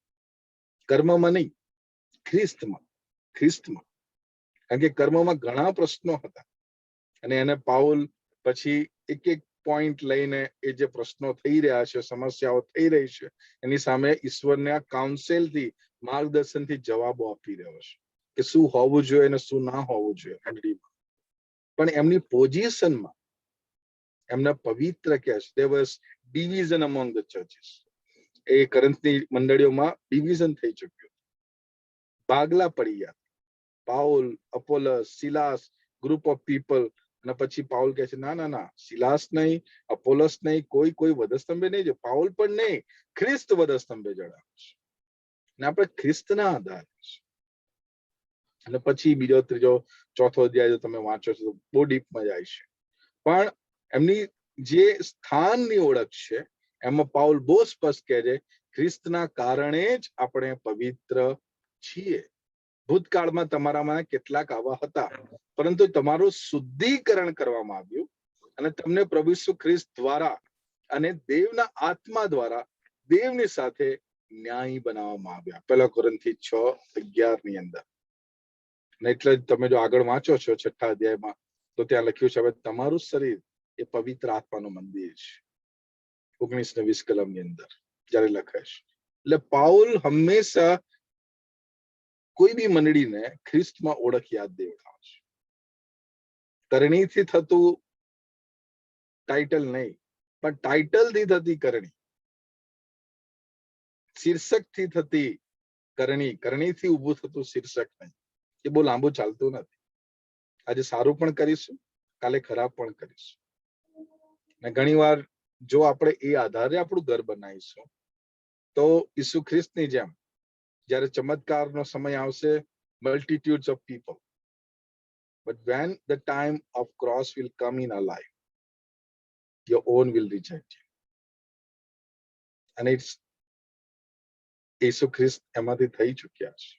કર્મમાં નહીં, ખ્રિસ્તમાં. ખ્રિસ્તમાં. કારણ કે કર્મમાં ઘણા પ્રશ્નો હતા અને એને પાઉલ પછી એક એક પોઈન્ટ લઈને એ જે પ્રશ્નો થઈ રહ્યા છે, સમસ્યાઓ થઈ રહી છે, એની સામે ઈશ્વરના કાઉન્સેલથી, માર્ગદર્શનથી જવાબો આપી રહ્યો છે કે શું હોવું જોઈએ અને શું ના હોવું જોઈએ મંડળીમાં. પણ એમની પોઝિશનમાં એમને પવિત્ર કહે છે. there was division among the churches. એ કોરિન્થની મંડળીઓમાં ડિવિઝન થઈ ચૂક્યું, ભાગલા પડી ગયા. Paul, Apollos, Silas, group of people. અને પછી પાઉલ કહે છે ના ના ના, સિલાસ નહીં, અપોલોસ નહીં, કોઈ વધસ્તંભે નહીં, પાઉલ પણ નહીં, ખ્રિસ્ત વધસ્તંભે જડાવે છે. ને આપણે ખ્રિસ્તના આધારે છે. અને પછી બીજો ત્રીજો ચોથો અધ્યાય જો તમે વાંચો છો તો બહુ ડીપમાં જાય છે. પણ એમની જે સ્થાનની ઓળખ છે એમાં પાઉલ બહુ સ્પષ્ટ કહે છે, ખ્રિસ્તના કારણે જ આપણે પવિત્ર છીએ. ભૂતકાળમાં તમારામાં કેટલાક આવા હતા, પરંતુ તમારું શુદ્ધિકરણ કરવામાં આવ્યું અને તમને પ્રભુ ઈસુ ખ્રિસ્ત દ્વારા અને દેવના આત્મા દ્વારા દેવની સાથે ન્યાયી બનાવવામાં આવ્યા. 1 કોરિન્થી 6:11 ની અંદર. અને એટલે જ તમે જો આગળ વાંચો છો 6ઠા અધ્યાયમાં તો ત્યાં લખ્યું છે, હવે તમારું શરીર એ પવિત્ર આત્માનું મંદિર છે. 19 ને 20 કલમની અંદર જયારે લખે છે. એટલે પાઉલ હંમેશા કોઈ બી મંડળીને ખ્રિસ્તમાં ઓળખ યાદ દેવડાવે છે. કરણીથી થતું ટાઇટલ નહીં, પણ ટાઇટલથી થતી કરણી, શીર્ષકથી થતી કરણી, કરણીથી ઊભું થતું શીર્ષક નહીં. એ બહુ લાંબુ ચાલતું નથી. આજે સારું પણ કરીશું, કાલે ખરાબ પણ કરીશું. અને ઘણી વાર જો આપણે એ આધારે આપણું ઘર બનાવીશું તો ઈસુ ખ્રિસ્તની જેમ જ્યારે ચમત્કારનો સમય આવશે, multitudes of people, but when the time of cross will come in our life, your own will reject you. And it's ઈસુ ખ્રિસ્ત એમાંથી થઈ ચૂક્યા છે.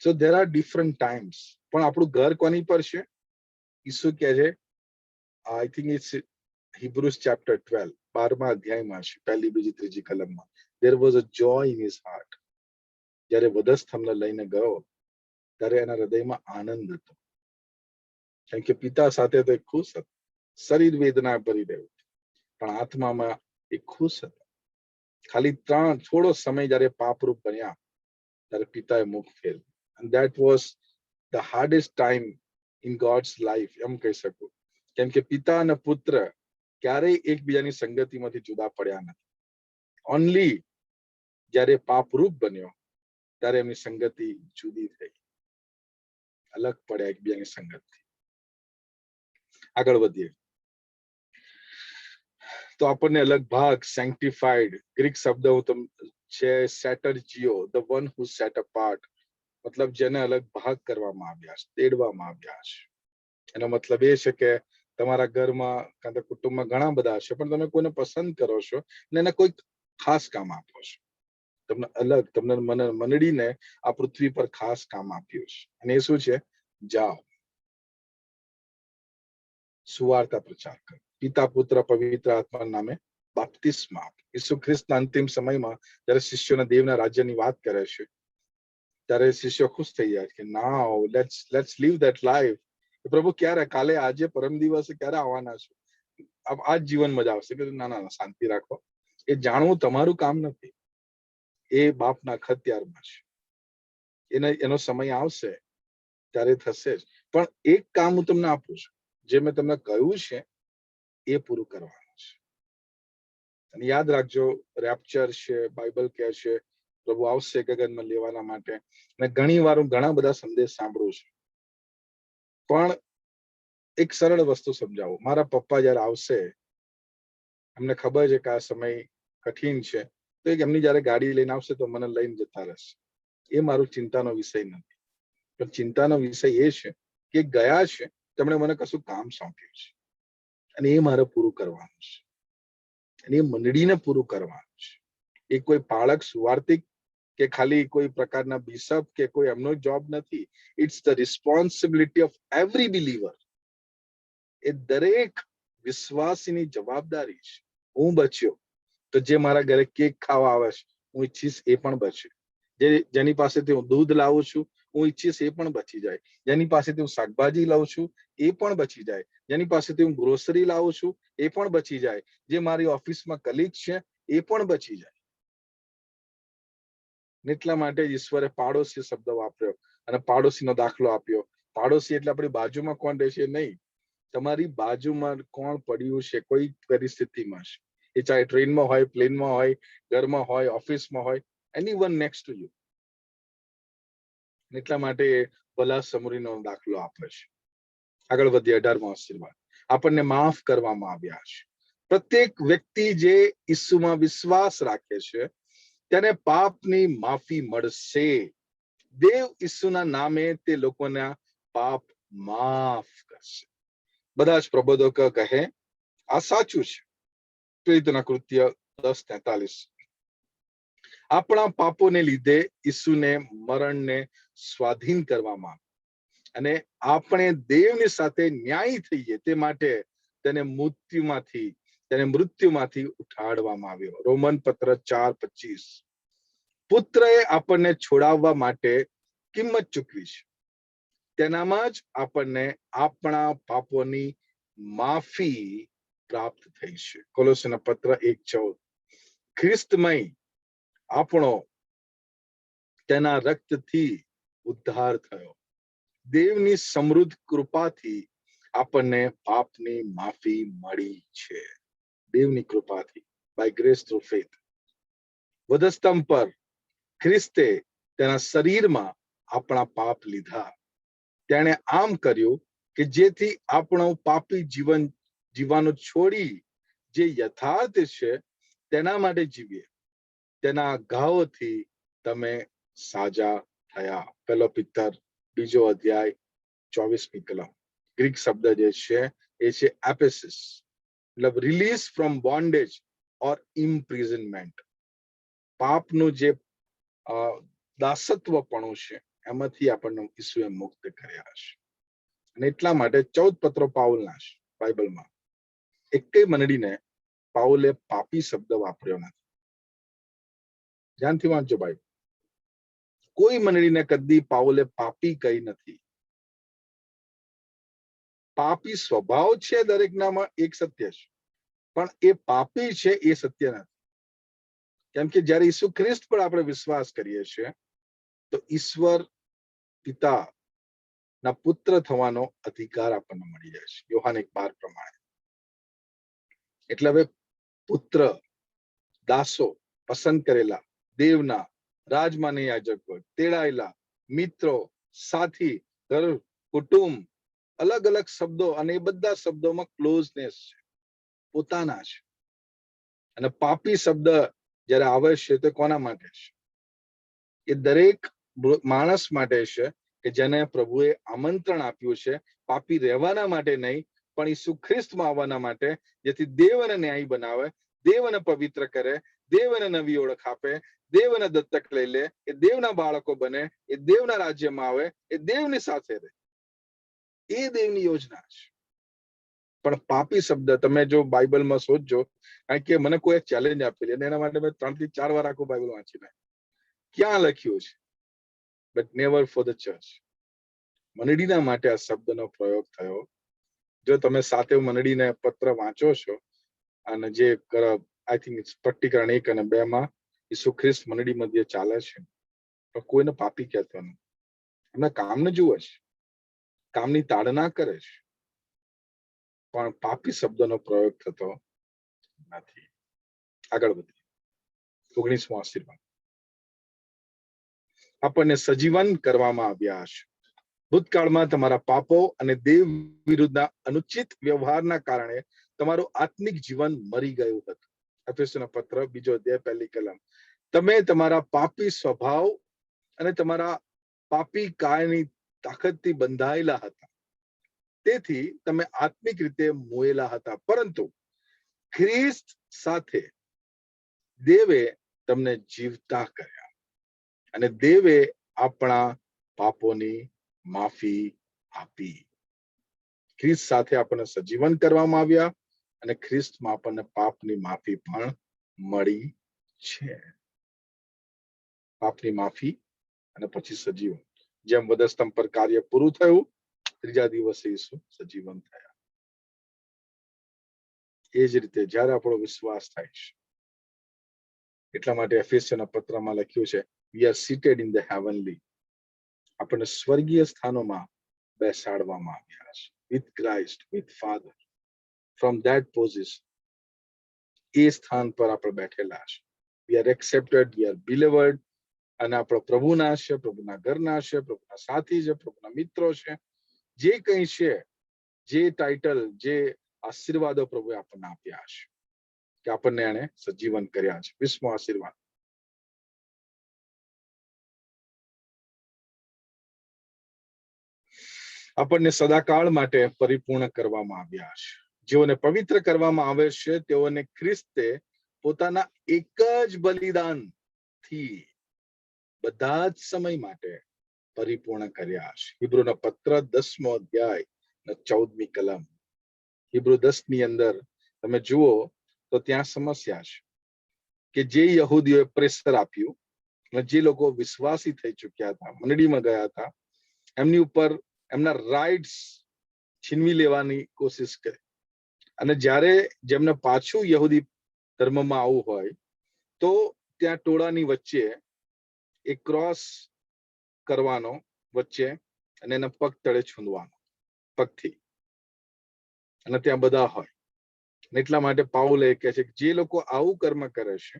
So there are different times. પણ આપણું ઘર કોની પર છે? ઈસુ કહે છે, I think it's Hebrews chapter 12, 12મા અધ્યાયમાં છે, પહેલી, બીજી, ત્રીજી કલમમાં. There was a joy in his heart. જ્યારે વધસ્તંભને લઈને ગયો ત્યારે એના હૃદયમાં આનંદ હતો, કેમ કે પિતા સાથે તો એ ખુશ હતો. શરીર વેદના ભરી રહ્યું, પણ આત્મામાં એ ખુશ હતો. ખાલી થોડો સમય જ્યારે પાપરૂપ બન્યા ત્યારે પિતાએ મુખ ફેરવ્યું. And that was the hardest time in God's life, એમ કહી શકું, કેમ કે પિતા અને પુત્ર ક્યારેય એકબીજાની સંગતિમાંથી જુદા પડ્યા નથી. ઓનલી જ્યારે પાપરૂપ બન્યો ત્યારે એમની સંગતિ જુદી થઈ, અલગ પડ્યા એકબીજાની સંગતથી. આગળ વધીએ તો આપણને અલગ ભાગ, સેન્ટિફાઈડ, ગ્રીક શબ્દ છે સેટર્જીઓ, the one who set apart, મતલબ જેને અલગ ભાગ કરવામાં આવ્યા છે, તેડવામાં આવ્યા છે. એનો મતલબ એ છે કે તમારા ઘરમાં કાં તો કુટુંબમાં ઘણા બધા છે, પણ તમે કોઈને પસંદ કરો છો અને એને કોઈ ખાસ કામ આપો છો. તમને અલગ, તમને મંડળીને આ પૃથ્વી પર ખાસ કામ આપ્યું છે. અને એ શું છે? જાઓ, સુવાર્તા પ્રચાર કરો, પિતા, પુત્ર, પવિત્ર આત્માના નામે બાપ્તિસ્મા આપો. ઈસુ ખ્રિસ્તના અંતિમ સમયમાં જ્યારે શિષ્યોને દેવના રાજ્યની વાત કરે છે ત્યારે શિષ્યો ખુશ થઈ જાય કે નાઉ લેટ્સ લીવ ધેટ લાઈફ. પ્રભુ ક્યારે? કાલે, આજે, પરમ દિવસે ક્યારે આવવાના છે? આ જ જીવન મજા આવશે. કે ના ના, શાંતિ રાખો. એ જાણવું તમારું કામ નથી, એ બાપના ખત્યારમાં છે. એનો સમય આવશે ત્યારે થશે જ. પણ એક કામ હું તમને આપું છું, જે મેં તમને કહ્યું છે એ પૂરું કરવાનું છે. અને યાદ રાખજો, રેપ્ચર છે, બાઇબલ કહે છે પ્રભુ આવશે ગગનમાં લેવાના માટે. અને ઘણી વાર હું ઘણા બધા સંદેશ સાંભળું છું, પણ એક સરળ વસ્તુ સમજાવું. મારા પપ્પા જયારે આવશે, અમને ખબર છે કે આ સમય કઠિન છે, તો એમની જયારે ગાડી લઈને આવશે તો મને લઈને જતા રહેશે. એ મારું ચિંતાનો વિષય નથી. પણ ચિંતાનો વિષય એ છે કે ગયા છે, તેમણે મને કશું કામ સોંપ્યું છે અને એ મારે પૂરું કરવાનું છે, અને એ મંડળીને પૂરું કરવાનું છે. એ કોઈ પાળક, સુવાર્તિક કે ખાલી કોઈ પ્રકારના બિશપ કે કોઈ એમનો જોબ નથી. It's the responsibility of every believer. એ દરેક વિશ્વાસીની જવાબદારી છે. હું બચ્યો તો જે મારા ઘરે કેક ખાવા આવે છે, હું ઈચ્છીશ એ પણ બચે. જેની પાસેથી હું દૂધ લાવું છું, હું ઈચ્છીશ એ પણ બચી જાય. જેની પાસેથી હું શાકભાજી લાવું છું એ પણ બચી જાય. જેની પાસેથી હું ગ્રોસરી લાવું છું એ પણ બચી જાય. જે મારી ઓફિસમાં કલીગ છે એ પણ બચી જાય. એટલા માટે જ ઈશ્વરે પાડોશી શબ્દ વાપર્યો અને પાડોશીનો દાખલો આપ્યો. પાડોશી એટલે આપણી બાજુમાં કોણ રહે છે નહીં, તમારી બાજુમાં કોણ પડ્યું છે કોઈ પરિસ્થિતિમાં છે. એ ચાહે ટ્રેનમાં હોય, પ્લેનમાં હોય, ઘરમાં હોય, ઓફિસમાં હોય, એનીવન નેક્સ્ટ ટુ યુ. એટલા માટે ભલા સમરીનો દાખલો આપે છે. આગળ વધીએ. 18મો આશીર્વાદ, આપણને માફ કરવામાં આવ્યા છે. પ્રત્યેક વ્યક્તિ જે ઈસુમાં વિશ્વાસ રાખે છે તેને પાપની માફી મળશે. દેવ ઈસુના નામે તે લોકોના પાપ માફ કરશે. બધા જ પ્રબોધકો કહે આ સાચું છે. પ્રેરિતોના કૃત્ય 10:43. આપણા પાપોને લીધે ઈસુને મરણને સ્વાધીન કરવામાં અને આપણે દેવની સાથે ન્યાયી થઈએ તે માટે તેને મૃત્યુમાંથી ઉઠાડવામાં આવ્યો. રોમન પત્ર 4:25. પુત્રએ આપણને છોડાવવા માટે કિંમત ચૂકવી છે. તેનામાં જ આપણને આપણા પાપોની માફી પ્રાપ્ત થઈ છે. કોલોસીના પત્ર 1:14. ખ્રિસ્તમય આપણો તેના રક્તથી ઉદ્ધાર થયો. દેવની સમૃદ્ધ કૃપાથી આપણને પાપની માફી મળી છે. દેવની કૃપાથી, બાય ગ્રેસ થ્રુ ફેથ. વધસ્તંભ પર ખ્રિસ્તે તેના શરીરમાં આપણા પાપ લીધા. તેણે આમ કર્યું કે જેથી આપણો પાપી જીવન જીવવાનું છોડી જે યથાર્થ છે તેના માટે જીવીએ. તેના ઘાવોથી તમે સાજા થયા. પહેલો પિત્તર 2:24 કલમ. ગ્રીક શબ્દ જે છે એ છે એપેસિસ, મતલબ release from bondage or imprisonment. પાપનું જે દાસત્વપણું છે એમાંથી આપણને ઈસુએ મુક્ત કર્યા છે. અને એટલા માટે 14 પત્રો પાઉલના છે બાઇબલમાં. એકેય મંડળીને પાઉલે પાપી શબ્દ વાપર્યો નથી. ધ્યાનથી વાંચજો ભાઈ. કોઈ મંડળીને કદી પાઉલે પાપી કહી નથી. પાપી સ્વભાવ છે દરેકનામાં એક સત્ય છે, પણ એ પાપી છે એ સત્ય નથી. કેમ કે જ્યારે ઈસુ ખ્રિસ્ત પર આપણે વિશ્વાસ કરીએ છીએ તો ઈશ્વર પિતાના પુત્ર થવાનો અધિકાર આપણને મળી જાય છે, યોહાન 1:12 પ્રમાણે. એટલે હવે પુત્ર, દાસો, પસંદ કરેલા, દેવના રાજમાન્ય યાજકો, તેડાયેલા, મિત્રો, સાથી, ઘર, કુટુંબ, અલગ અલગ શબ્દો, અને એ બધા શબ્દોમાં ક્લોઝનેસ છે, પોતાના છે. અને પાપી શબ્દ જ્યારે આવે છે તો કોના માટે છે? એ દરેક માણસ માટે છે કે જેને પ્રભુએ આમંત્રણ આપ્યું છે પાપી રહેવાના માટે નહીં, પણ ઈસુ ખ્રિસ્તમાં આવવાના માટે, જેથી દેવને ન્યાયી બનાવે, દેવને પવિત્ર કરે, દેવને નવી ઓળખ આપે, દેવને દત્તક લઈ લે, એ દેવના બાળકો બને, એ દેવના રાજ્યમાં આવે, એ દેવની સાથે રહે. એ દેવની યોજના છે. પણ પાપી શબ્દ તમે જો બાઇબલમાં શોધજો, કારણ કે મને કોઈ ચેલેન્જ આપેલી અને એના માટે મેં 3 થી 4 વાર આખું બાઇબલ વાંચી નાખ્યું. ક્યાં લખ્યું છે? But never for the church. મંડળીના માટે આ શબ્દનો પ્રયોગ થયો. જો તમે સાથે મંડળીને પત્ર વાંચો છો અને જે આઈ થિંક ઇટ્સ સ્પષ્ટીકરણ 1 અને 2 માં ઈસુ ખ્રિસ્ત મંડળી મધ્ય ચાલે છે, પણ કોઈને પાપી કહેતો નથી. એમના કામને જુએ છે, કામની તાડના કરે છે, પણ પાપી શબ્દનો પ્રયોગ થતો નથી. આગળ વધીએ. 19મો આશીર્વાદ. આપણને સજીવન કરવામાં આવ્યા છે. ભૂતકાળમાં તમારા પાપો અને દેવ વિરુદ્ધના અનુચિત વ્યવહારના કારણે તમારું આત્મિક જીવન મરી ગયું હતું. એફેસોના પત્ર 2 અધ્યાય 1 કલમ. તમે તમારા પાપી સ્વભાવ અને તમારા પાપી કાયની તાકાતથી બંધાયેલા હતા. તેથી તમે આત્મિક રીતે મોયેલા હતા, પરંતુ ખ્રિસ્ત સાથે દેવે તમને જીવતા કર્યા અને દેવે આપણા પાપોની માફી આપી. ખ્રિસ્ત સાથે આપણને સજીવન કરવામાં આવ્યા અને ખ્રિસ્તમાં આપણને પાપની માફી પણ મળી છે. પાપની માફી અને પછી સજીવન. જેમ વધસ્તંભ પર કાર્ય પૂરું થયું, ત્રીજા દિવસે ઈસુ સજીવન થયા. એ જ રીતે જ્યારે આપણો વિશ્વાસ થાય છે, એટલા માટે એફેસના પત્રમાં લખ્યું છે, we are seated in the heavenly. આપણને સ્વર્ગીય સ્થાનોમાં બેસાડવામાં આવ્યા છે, with Christ, with Father. From that position, એ સ્થાન પર આપણે બેઠેલા છે. We are accepted, we are beloved. અને આપણો પ્રભુના છે, પ્રભુના ઘરના છે, પ્રભુના સાથી છે, પ્રભુના મિત્રો છે. જે કંઈ છે, જે ટાઇટલ, જે આશીર્વાદો પ્રભુએ આપણને આપ્યા છે, કે આપણને એને સજીવન કર્યા છે. 20મો આશીર્વાદ. આપણને સદાકાળ માટે પરિપૂર્ણ કરવામાં આવ્યા છે. જેઓને પવિત્ર કરવામાં આવે છે તેઓને ખ્રિસ્તે પોતાના એક જ બલિદાનથી બધા જ સમય માટે પરિપૂર્ણ કર્યા છે. હિબ્રુના પત્ર 10મો અધ્યાય 14મી કલમ. હિબ્રુ 10ની અંદર તમે જુઓ તો ત્યાં સમસ્યા છે કે જે યહૂદીઓએ પ્રેશર આપ્યું અને જે લોકો વિશ્વાસી થઈ ચૂક્યા હતા, મંડળીમાં ગયા હતા, એમની ઉપર એમના રાઇટ્સ છીનવી લેવાની કોશિશ કરી. અને જ્યારે જેમને પાછું યહૂદી ધર્મમાં આવવું હોય તો ત્યાં ટોળાની વચ્ચે એક ક્રોસ કરવાનો વચ્ચે અને એના પગ તળે છૂંદવાનો પગથી, અને ત્યાં બધા હોય. એટલા માટે પાઉલે કહે છે કે જે લોકો આવું કર્મ કરે છે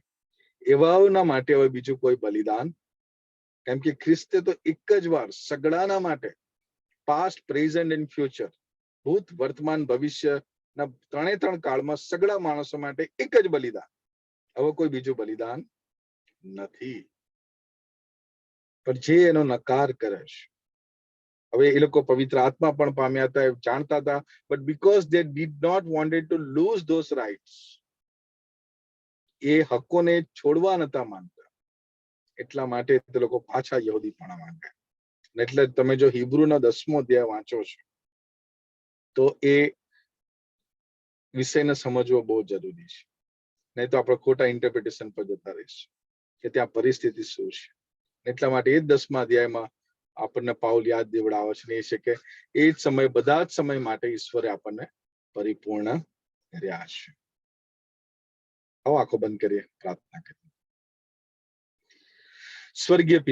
એવાઓના માટે હવે બીજું કોઈ બલિદાન, કેમ કે ખ્રિસ્તે તો એક જ વાર સગડાના માટે, પાસ્ટ, પ્રેઝન્ટ એન્ડ ફ્યુચર, ભૂત, વર્તમાન, ભવિષ્યના ત્રણે કાળમાં સગડા માણસો માટે એક જ બલિદાન, હવે કોઈ બીજું બલિદાન નથી. પણ જે એનો નકાર કરે છે, હવે એ લોકો પવિત્ર આત્મા પણ પામ્યા હતા, જાણતા હતા, but because they did not wanted to lose those rights, એ હકોને છોડવા નતા માંગતા, એટલા માટે તે લોકો પાછા યહૂદીપણા માંગે. એટલે તમે જો હિબ્રુના 10મો અધ્યાય વાંચો છો તો એ વિષયને સમજવો બહુ જરૂરી છે, નહીં તો આપણે ખોટા ઇન્ટરપ્રિટેશન પર જતા રહીશું કે ત્યાં પરિસ્થિતિ શું છે. એટલા માટે એ 10મા અધ્યાયમાં આપણને પાઉલ યાદ દેવડાવે છે, એ છે કે એ જ સમય, બધા જ સમય માટે ઈશ્વરે આપણને પરિપૂર્ણ કર્યા છે. આવો આંખો બંધ કરીએ, પ્રાર્થના કરીએ. સ્વર્ગીય